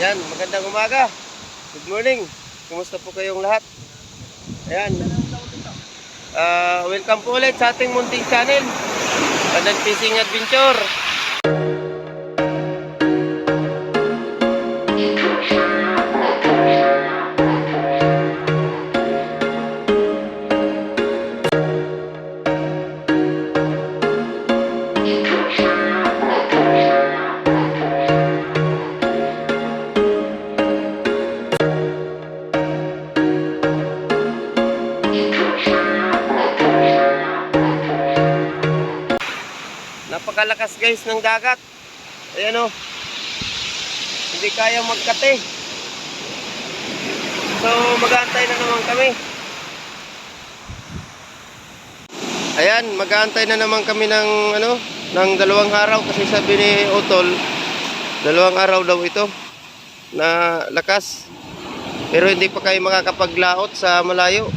Yan, magandang umaga. Good morning. Kumusta po kayong lahat? Ayan. Welcome po ulit sa ating munting channel, Padan Fishing Adventure. Napakalakas guys ng dagat. Ayan o. Hindi kaya magkate. So mag-aantay na naman kami. Ayan, mag-aantay na naman kami ng ng 2 araw kasi sabi ni Utol 2 araw daw ito na lakas. Pero hindi pa kayo makakapaglaot sa malayo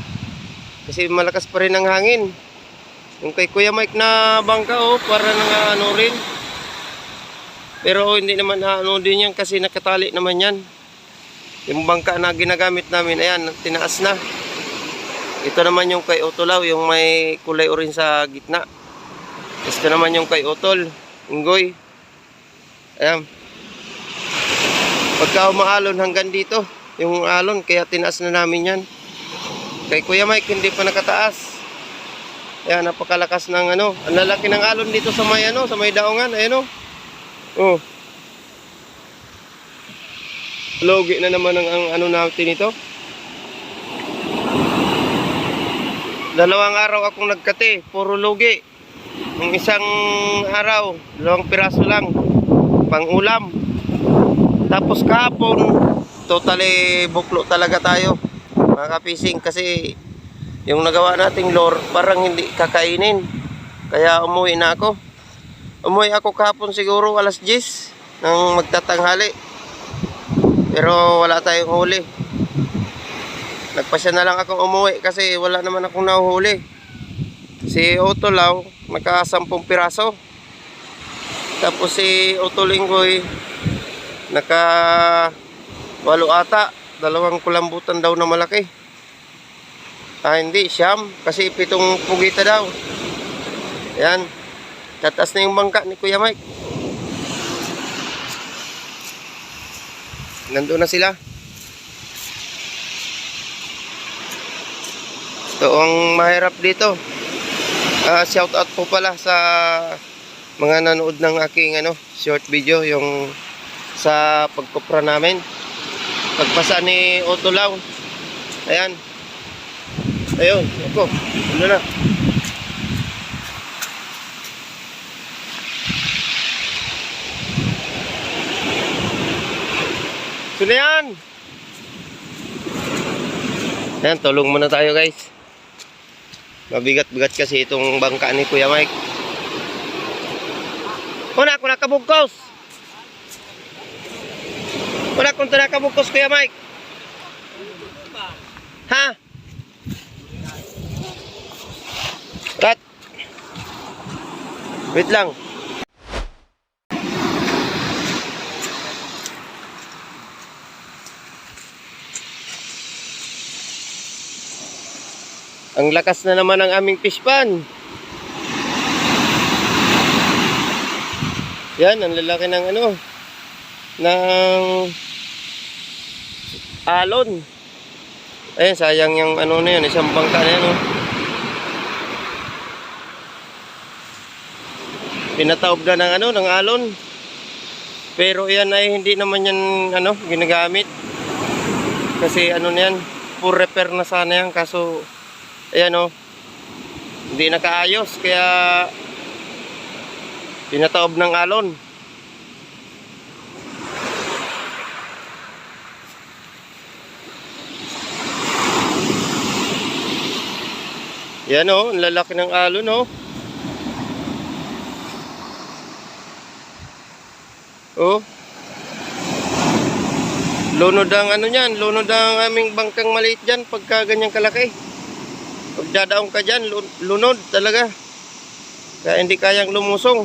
kasi malakas pa rin ang hangin. Yung kay Kuya Mike na bangka para nang rin. Pero hindi naman din yan kasi nakatali naman yan. Yung bangka na ginagamit namin, ayan, tinaas na. Ito naman yung kay Utolaw, yung may kulay orange sa gitna. Ito naman yung kay Utol, Inggoy. Ayan. Pagka umaalon hanggang dito, yung alon, kaya tinaas na namin yan. Kay Kuya Mike, hindi pa nakataas. Ayan, napakalakas ng ang lalaki ng alon dito sa may sa may daungan, ayan oh. Logi na naman ang natin ito. 2 araw akong nagkate, puro logi. Yung isang araw, 2 piraso lang pang ulam. Tapos kahapon, totally buklo talaga tayo, mga ka-fishing, kasi yung nagawa nating lure parang hindi kakainin. Kaya umuwi na ako. Umuwi ako kahapon siguro alas 10 ng magtatanghali. Pero wala tayong huli. Nagpasya na lang akong umuwi kasi wala naman akong nahuhuli. Si Utolaw naka 10 piraso. Tapos si Utolinggoy naka 8 ata. 2 kulambutan daw na malaki. Hindi, siyam. Kasi 7 pugita daw. Ayan. Tatas na yung bangka ni Kuya Mike. Nandun na sila. Ito ang mahirap dito. Shout out po pala sa mga nanood ng aking short video. Yung sa pagkupra namin. Pagpasa ni Utolaw. Ayan. Ayun, ako. Ano na? Sino yan? Ayan, tulong muna tayo guys. Mabigat-bigat kasi itong bangka ni Kuya Mike. Una ako nakabugkos. Una akong nakabugkos Kuya Mike. Ha? Rat. Wait lang. Ang lakas na naman ng aming fish pan. Yan, ang lalaki ng ng alon. Ayun, sayang yung na yan, isang bangka na yan Pinataob na ng alon. Pero yan ay hindi naman yan ginagamit. Kasi yan, full repair na sana yan, kaso ayan hindi nakaayos kaya pinataob ng alon. Yan ang lalaki ng alon lunod ang lunod ang aming bangkang maliit dyan pagka ganyang kalaki. Pag dadaong ka dyan, lunod talaga. Kaya hindi kayang lumusong.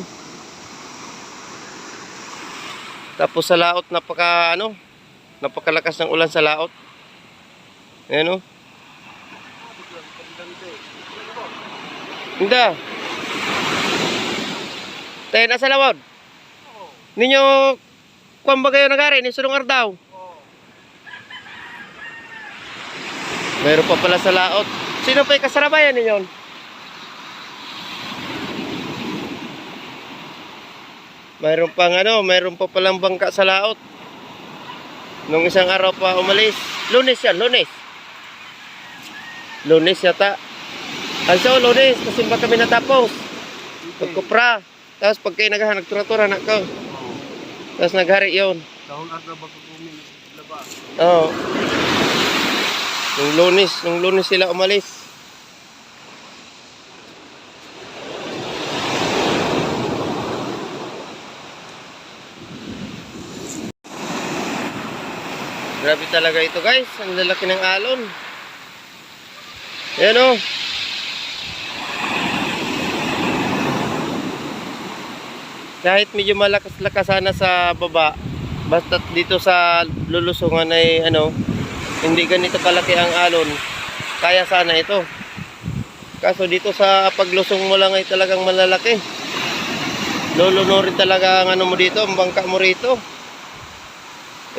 Tapos sa laot napaka Napakalakas ng ulan sa laot. Ayan o. Hindi. Tayo na sa lawod. Ninyo, kung ba kayo nagari, ni Sulong Ardaw? Mayroon pa pala sa laot. Sino pa yung kasarabayan ninyo? Mayroon pang mayroon pa palang bangka sa laot. Nung isang araw pa umalis. Lunes yan, Lunes. Lunes yata. Also, Lunes, kasi ba kami natapos? Pagkupra. Tapos pag kayo nagtura-tura na ko. Tapos naghari yun. Dahon at na ba kukumin laba? Oo. Nung Lunes sila umalis. Grabe talaga ito guys, ang lalaki ng alon. Ayan o. Kahit medyo malakas-lakas sana sa baba, basta dito sa lulusungan ay hindi ganito kalaki ang alon, kaya sana ito. Kaso dito sa paglusong mo lang ay talagang malalaki. Lulunurin talaga ang mo dito, ang bangka mo rito.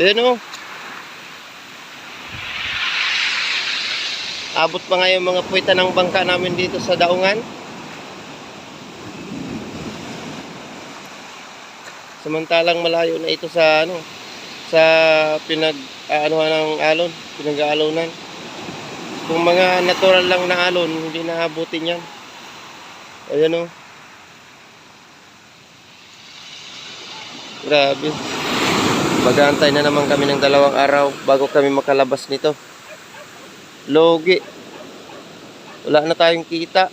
Ayan o. Abot pa nga yung mga puwita ng bangka namin dito sa daungan. Samantalang malayo na ito sa sa pinag-aanuhan ng alon, pinag-aalonan. Kung mga natural lang na alon, hindi naabutin yan. Ayan o. Grabe. Mag-aantay na naman kami ng 2 araw bago kami makalabas nito. Logi. Wala na tayong kita.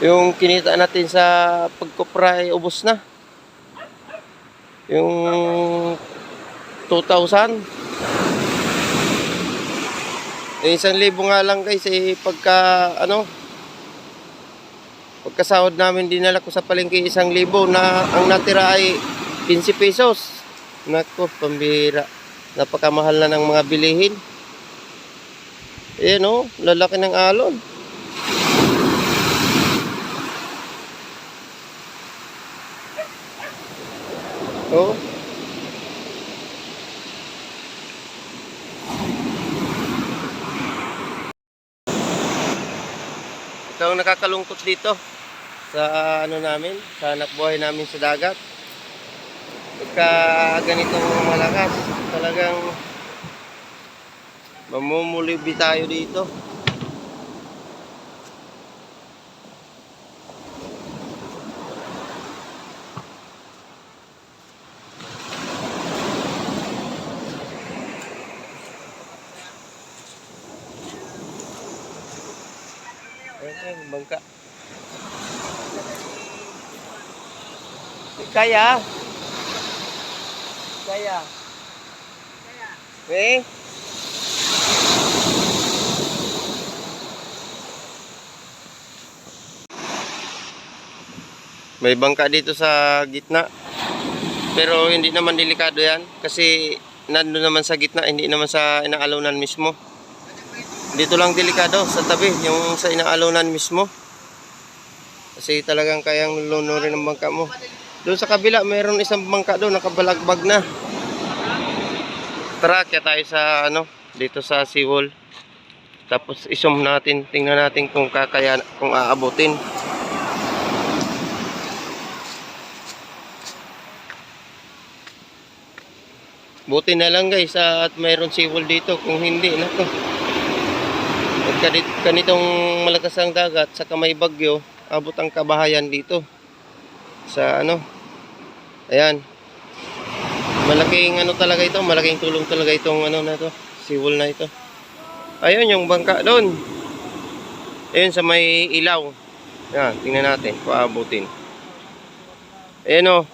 Yung kinita natin sa pagkupra ay ubos na. Yung 2,000. Yung 1,000 nga lang guys pagka pagkasahod namin dinala ko sa palengke 1,000 na ang natira ay 15 pesos. Nako, pambira. Napakamahal na ng mga bilihin. Ayan o, lalaki ng alon. Oh. Ito ang nakakalungkot dito sa namin, sa anak buhay namin sa dagat. Pagka ganitong malakas, talagang mamumulibi tayo dito. Ayan, bangka. Kaya? Kaya? Eh? May bangka dito sa gitna. Pero hindi naman delikado yan. Kasi nandun naman sa gitna, hindi naman sa inaalunan mismo. Dito lang delikado, sa tabi, yung sa inaalunan mismo. Kasi talagang kayang lunurin ng bangka mo. Doon sa kabila, mayroon isang bangka doon, nakabalagbag na. Tara, kaya tayo sa dito sa seawall. Tapos isum natin, tingnan natin kung aabutin. Buti na lang guys at mayroon seawall dito. Kung hindi, nako. Ganitong malakas ang dagat, saka may bagyo, abot ang kabahayan dito. Sa ayan. Malaking talaga ito, malaking tulong talaga itong na to, seawall na ito. Ayun yung bangka doon. Ayun sa may ilaw. Yan, tingnan natin kung aabutin. Ayun o.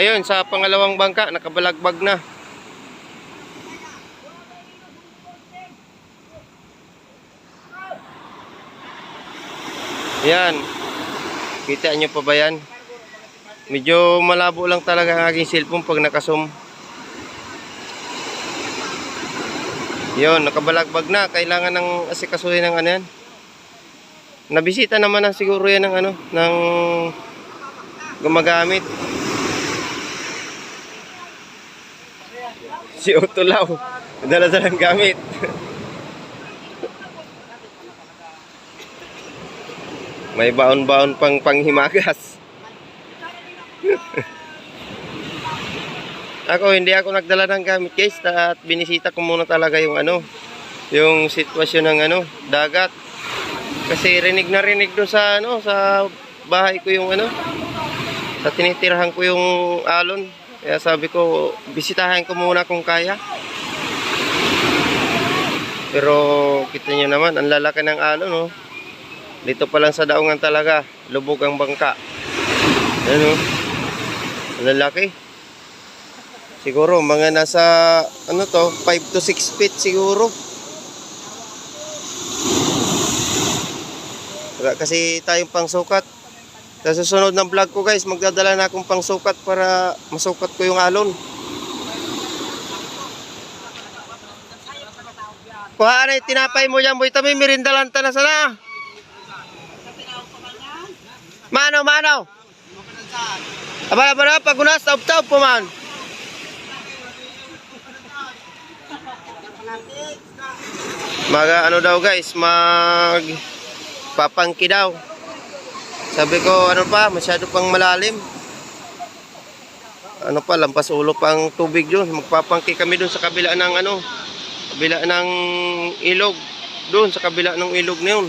Ayun, sa pangalawang bangka, nakabalagbag na. Yan. Kita nyo pa ba yan? Medyo malabo lang talaga ang aking cellphone pag nakazoom. Yun, nakabalagbag na. Kailangan ng asikasuhin ng ano yan. Nabisita naman na siguro yan ng ano, ng gumagamit. Si Otolaw, dala-dalang gamit. May baon-baon pang panghimagas. Hindi ako nagdala ng gamit guys, at binisita ko muna talaga yung ano, yung sitwasyon ng ano, dagat. Kasi rinig na rinig doon sa ano, sa bahay ko yung ano, sa tinitirahan ko yung alon. Kaya sabi ko, bisitahin ko muna kung kaya. Pero kita nyo naman, ang lalaki ng alon, no? Dito pa lang sa daungan talaga, lubog ang bangka. Ano? Ang lalaki. Siguro mga nasa ano to, 5 to 6 feet siguro. Wala kasi tayong pangsukat. Sa susunod ng vlog ko guys, magdadala na akong pangsukat para masukat ko yung alon. Kuha na tinapay mo dyan boy, tabi mirindalan ta na sana. Mano. Aba, pagunas, taub-taub po man. Ano daw guys, papangki daw. Sabi ko, ano pa, masyado pang malalim. Ano pa, lampas ulo pang tubig doon. Magpapangki kami doon sa kabila ng ano, kabila ng ilog. Doon sa kabila ng ilog na yun.